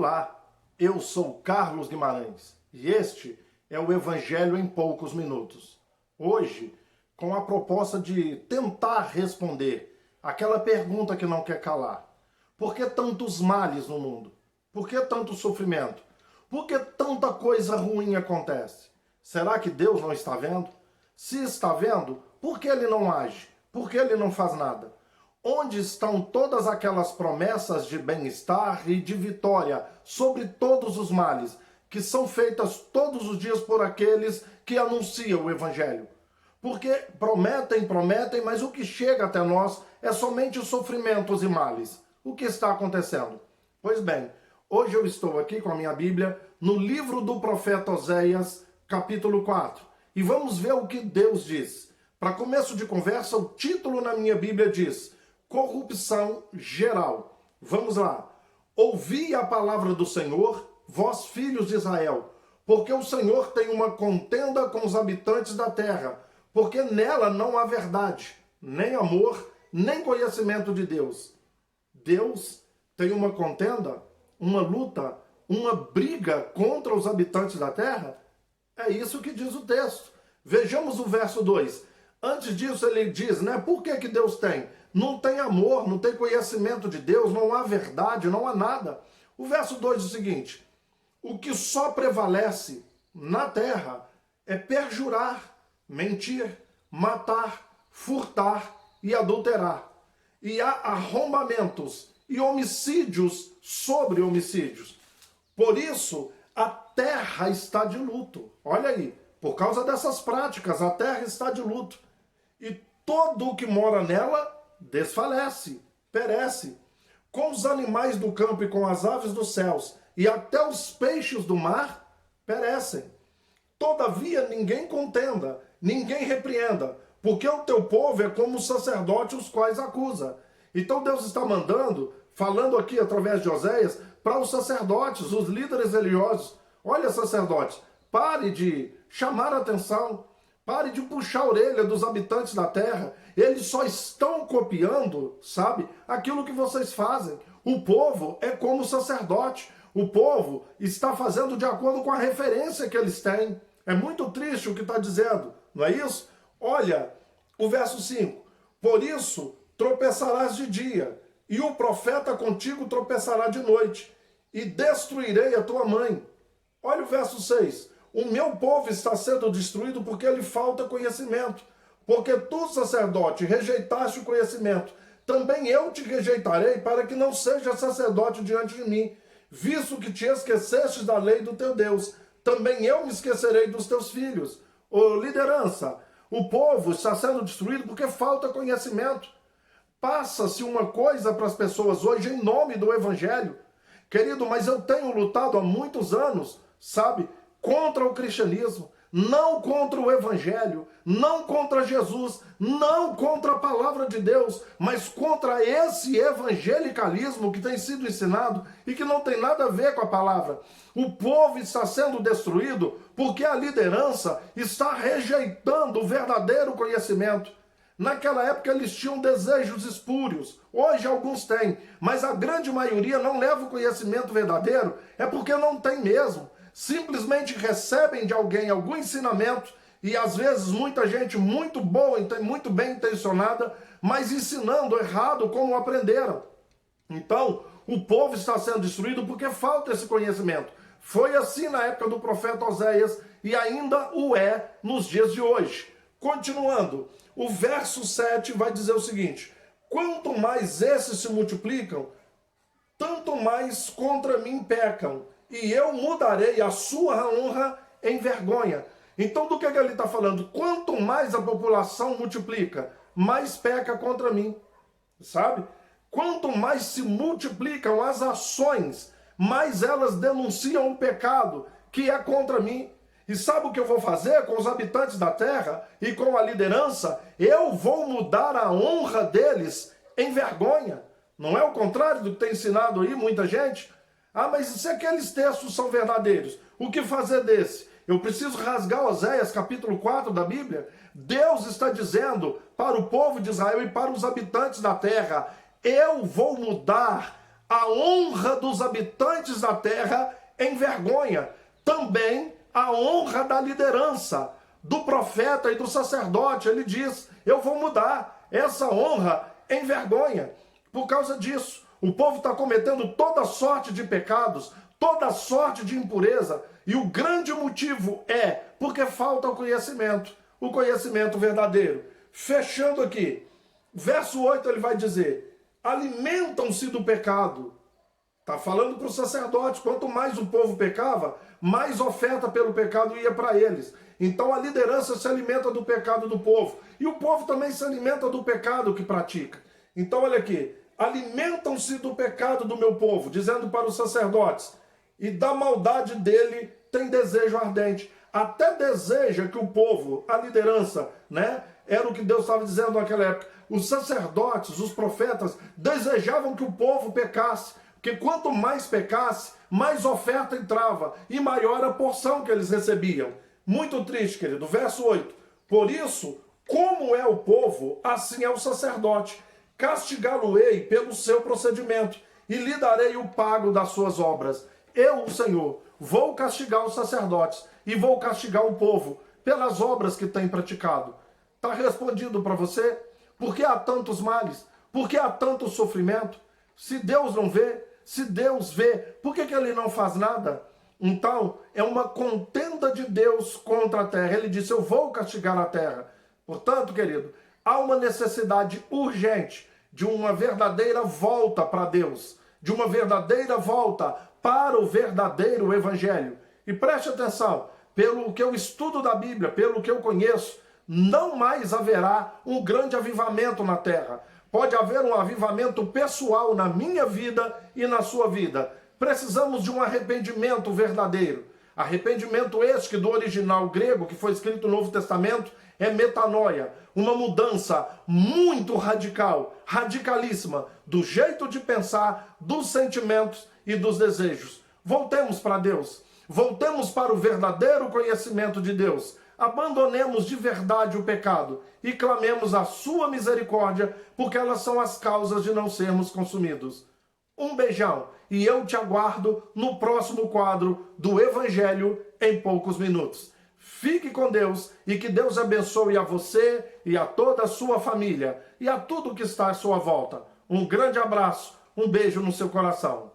Olá, eu sou Carlos Guimarães e este é o Evangelho em poucos minutos. Hoje, com a proposta de tentar responder aquela pergunta que não quer calar. Por que tantos males no mundo? Por que tanto sofrimento? Por que tanta coisa ruim acontece? Será que Deus não está vendo? Se está vendo, por que ele não age? Por que ele não faz nada? Onde estão todas aquelas promessas de bem-estar e de vitória sobre todos os males, que são feitas todos os dias por aqueles que anunciam o Evangelho? Porque prometem, mas o que chega até nós é somente sofrimentos e males. O que está acontecendo? Pois bem, hoje eu estou aqui com a minha Bíblia no livro do profeta Oséias, capítulo 4. E vamos ver o que Deus diz. Para começo de conversa, o título na minha Bíblia diz: corrupção geral. Vamos lá. Ouvi a palavra do Senhor, vós filhos de Israel, porque o Senhor tem uma contenda com os habitantes da terra, porque nela não há verdade, nem amor, nem conhecimento de Deus. Deus tem uma contenda, uma luta, uma briga contra os habitantes da terra? É isso que diz o texto. Vejamos o verso 2. Antes disso ele diz, por que Deus tem? Não tem amor, não tem conhecimento de Deus, não há verdade, não há nada. O verso 2 diz o seguinte: o que só prevalece na terra é perjurar, mentir, matar, furtar e adulterar. E há arrombamentos e homicídios sobre homicídios. Por isso, a terra está de luto. Olha aí, por causa dessas práticas, a terra está de luto. E todo o que mora nela desfalece, perece. Com os animais do campo e com as aves dos céus, e até os peixes do mar perecem. Todavia ninguém contenda, ninguém repreenda, porque o teu povo é como os sacerdotes os quais acusa. Então Deus está falando aqui através de Oséias, para os sacerdotes, os líderes religiosos. Olha, sacerdotes, pare de chamar a atenção, pare de puxar a orelha dos habitantes da terra. Eles só estão copiando, aquilo que vocês fazem. O povo é como o sacerdote. O povo está fazendo de acordo com a referência que eles têm. É muito triste o que está dizendo, não é isso? Olha, o verso 5. Por isso tropeçarás de dia, e o profeta contigo tropeçará de noite, e destruirei a tua mãe. Olha o verso 6. O meu povo está sendo destruído porque lhe falta conhecimento. Porque tu, sacerdote, rejeitaste o conhecimento. Também eu te rejeitarei para que não sejas sacerdote diante de mim. Visto que te esquecestes da lei do teu Deus, também eu me esquecerei dos teus filhos. Liderança, o povo está sendo destruído porque falta conhecimento. Passa-se uma coisa para as pessoas hoje em nome do Evangelho. Querido, mas eu tenho lutado há muitos anos, contra o cristianismo, não contra o Evangelho, não contra Jesus, não contra a palavra de Deus, mas contra esse evangelicalismo que tem sido ensinado e que não tem nada a ver com a palavra. O povo está sendo destruído porque a liderança está rejeitando o verdadeiro conhecimento. Naquela época eles tinham desejos espúrios, hoje alguns têm, mas a grande maioria não leva o conhecimento verdadeiro, é porque não tem mesmo. Simplesmente recebem de alguém algum ensinamento, e às vezes muita gente muito boa, muito bem intencionada, mas ensinando errado como aprenderam. Então, o povo está sendo destruído porque falta esse conhecimento. Foi assim na época do profeta Oséias e ainda o é nos dias de hoje. Continuando, o verso 7 vai dizer o seguinte: quanto mais esses se multiplicam, tanto mais contra mim pecam, e eu mudarei a sua honra em vergonha. Então do que ele está falando? Quanto mais a população multiplica, mais peca contra mim. Quanto mais se multiplicam as ações, mais elas denunciam o pecado que é contra mim. E sabe o que eu vou fazer com os habitantes da terra e com a liderança? Eu vou mudar a honra deles em vergonha. Não é o contrário do que tem ensinado aí muita gente? Mas se aqueles textos são verdadeiros, o que fazer desse? Eu preciso rasgar Oséias capítulo 4 da Bíblia? Deus está dizendo para o povo de Israel e para os habitantes da terra: eu vou mudar a honra dos habitantes da terra envergonha. Também a honra da liderança, do profeta e do sacerdote. Ele diz, eu vou mudar. Essa honra envergonha. Por causa disso, o povo está cometendo toda sorte de pecados, toda sorte de impureza. E o grande motivo é porque falta o conhecimento verdadeiro. Fechando aqui, verso 8 ele vai dizer, alimentam-se do pecado. Está falando para os sacerdotes, quanto mais o povo pecava, mais oferta pelo pecado ia para eles. Então a liderança se alimenta do pecado do povo. E o povo também se alimenta do pecado que pratica. Então olha aqui, alimentam-se do pecado do meu povo, dizendo para os sacerdotes, e da maldade dele tem desejo ardente. Até deseja que o povo, a liderança, né? Era o que Deus estava dizendo naquela época. Os sacerdotes, os profetas, desejavam que o povo pecasse. Porque quanto mais pecasse, mais oferta entrava e maior a porção que eles recebiam. Muito triste, querido. Verso 8. Por isso, como é o povo, assim é o sacerdote. Castigá-lo-ei pelo seu procedimento e lhe darei o pago das suas obras. Eu, o Senhor, vou castigar os sacerdotes e vou castigar o povo pelas obras que têm praticado. Está respondido para você? Por que há tantos males? Por que há tanto sofrimento? Se Deus não vê, se Deus vê, por que ele não faz nada? Então, é uma contenda de Deus contra a terra. Ele disse, eu vou castigar a terra. Portanto, querido, há uma necessidade urgente de uma verdadeira volta para Deus, de uma verdadeira volta para o verdadeiro evangelho. E preste atenção, pelo que eu estudo da Bíblia, pelo que eu conheço, não mais haverá um grande avivamento na terra. Pode haver um avivamento pessoal na minha vida e na sua vida. Precisamos de um arrependimento verdadeiro. Arrependimento este que do original grego, que foi escrito no Novo Testamento, é metanoia. Uma mudança muito radical, radicalíssima, do jeito de pensar, dos sentimentos e dos desejos. Voltemos para Deus. Voltemos para o verdadeiro conhecimento de Deus. Abandonemos de verdade o pecado e clamemos a sua misericórdia, porque elas são as causas de não sermos consumidos. Um beijão e eu te aguardo no próximo quadro do Evangelho em poucos minutos. Fique com Deus e que Deus abençoe a você e a toda a sua família e a tudo que está à sua volta. Um grande abraço, um beijo no seu coração.